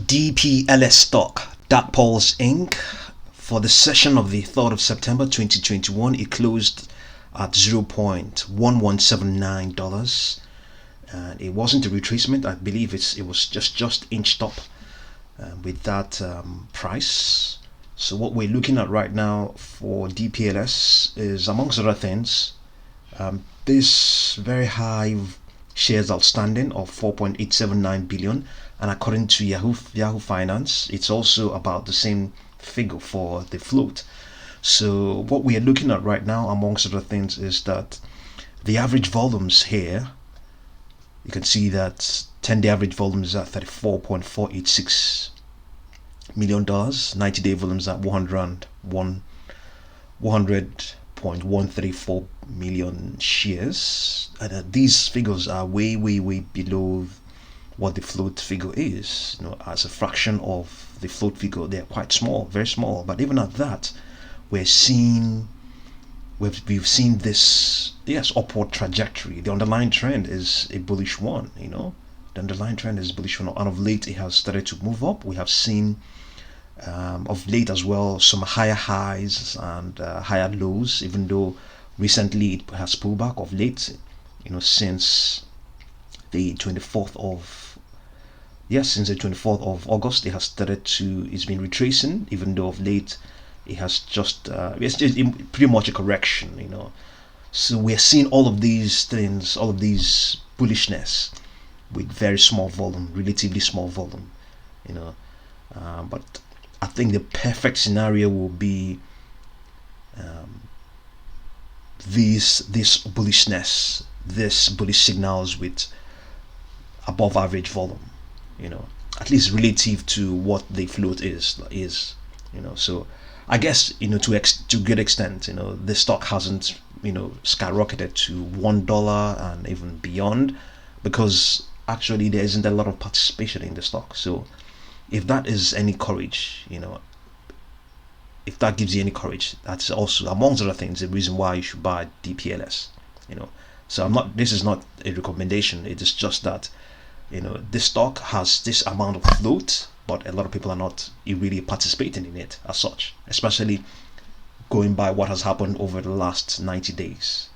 DPLS stock, Dark Pulse Inc. For the session of the 3rd of September 2021, it closed at $0.1179, and it wasn't a retracement. I believe it was just inched up with that price. So what we're looking at right now for DPLS is, amongst other things, this very high shares outstanding of 4.879 billion, and according to Yahoo Finance, it's also about the same figure for the float. So what we are looking at right now, amongst other things, is that the average volumes here, you can see that 10-day average volume is at $34.486 million, 90-day volumes at 100.134 million shares, and these figures are way below what the float figure is. As a fraction of the float figure, they're quite small, very small. But even at that, we've seen this, yes, upward trajectory. The underlying trend is a bullish one. The underlying trend is bullish one, and of late it has started to move up. We have seen of late as well some higher highs and higher lows, even though recently it has pulled back of late. Since the 24th of August, it has started to, it's been retracing, even though of late it has just it's pretty much a correction. So we're seeing all of these things, all of these bullishness with very small volume, relatively small volume. But I think the perfect scenario will be this bullishness, this bullish signals with above average volume, at least relative to what the float is. So I guess, to great extent, the stock hasn't, skyrocketed to $1 and even beyond, because actually there isn't a lot of participation in the stock. So if that is any courage, if that gives you any courage, that's also, amongst other things, the reason why you should buy DPLS. So this is not a recommendation. It is just that, this stock has this amount of float, but a lot of people are not really participating in it as such, especially going by what has happened over the last 90 days.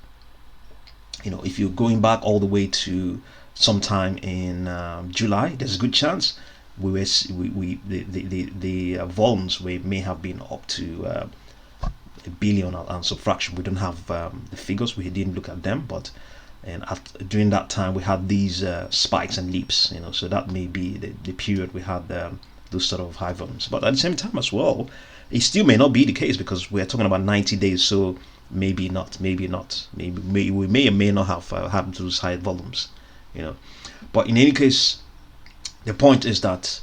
If you're going back all the way to sometime in July, there's a good chance the volumes may have been up to a billion and subtraction. We don't have the figures, we didn't look at them, but during that time we had these spikes and leaps. So that may be the period we had those sort of high volumes. But at the same time as well, it still may not be the case, because we're talking about 90 days. So maybe we may or may not have had those high volumes. But in any case, the point is that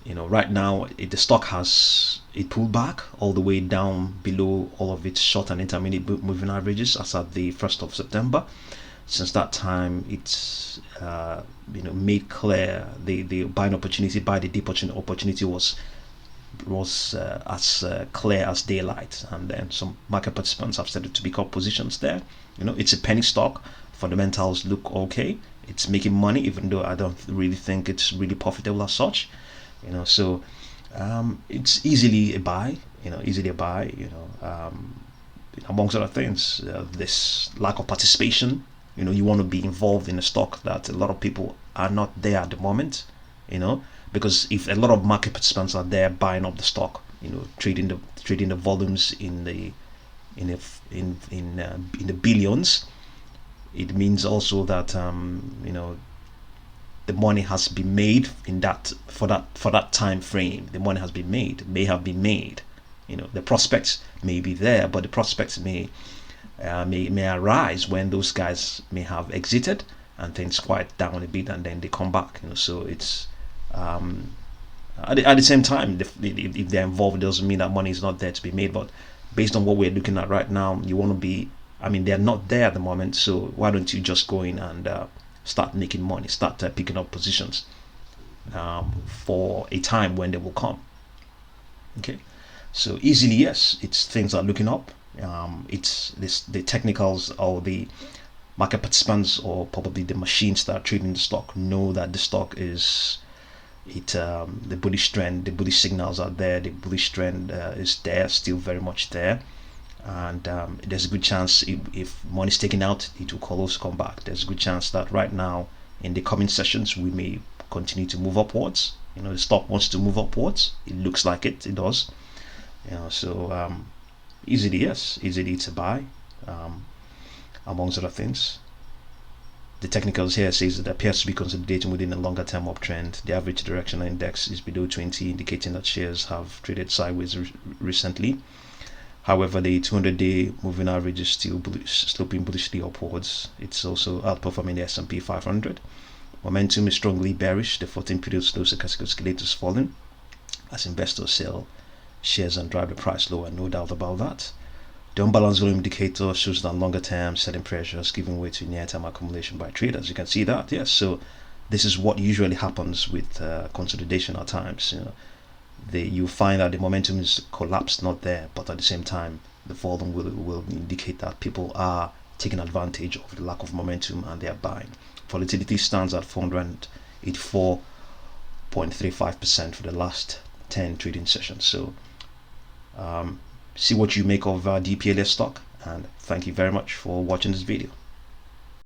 right now the stock has pulled back all the way down below all of its short and intermediate moving averages as at the 1st of September. Since that time, it's made clear the buying opportunity, by the dip opportunity was as clear as daylight, and then some market participants have started to pick up positions there. It's a penny stock. Fundamentals look okay. It's making money, even though I don't really think it's really profitable as such. So it's easily a buy. Amongst other things, this lack of participation. You want to be involved in a stock that a lot of people are not there at the moment. Because if a lot of market participants are there buying up the stock, trading the volumes in the billions, it means also that the money has been made in that for that time frame. The money may have been made. The prospects may be there, but the prospects may arise when those guys may have exited and things quiet down a bit, and then they come back. So it's at the same time, if they're involved, it doesn't mean that money is not there to be made. But based on what we're looking at right now, you want to be, they're not there at the moment, so why don't you just go in and start making money, start picking up positions for a time when they will come. Okay, so easily, yes, things are looking up. It's the technicals, or the market participants, or probably the machines that are trading the stock, know that the stock is the bullish trend, the bullish signals are there. The bullish trend is there, still very much there, and there's a good chance if money is taken out, it will also come back. There's a good chance that right now in the coming sessions we may continue to move upwards. The stock wants to move upwards. It looks like it does. So easily, yes, easily to buy, amongst other things. The technicals here says it appears to be consolidating within a longer term uptrend. The average directional index is below 20, indicating that shares have traded sideways recently. However, the 200-day moving average is still sloping bullishly upwards. It's also outperforming the S&P 500. Momentum is strongly bearish. The 14-period slow stochastic oscillator is falling as investors sell shares and drive the price lower, no doubt about that. The unbalanced volume indicator shows that longer term selling pressure is giving way to near term accumulation by traders. You can see that, yes. So this is what usually happens with consolidation at times. You find that the momentum is collapsed, not there, but at the same time the volume will indicate that people are taking advantage of the lack of momentum and they are buying. Volatility stands at 484.35% for the last 10 trading sessions. So see what you make of DPLS stock, and thank you very much for watching this video.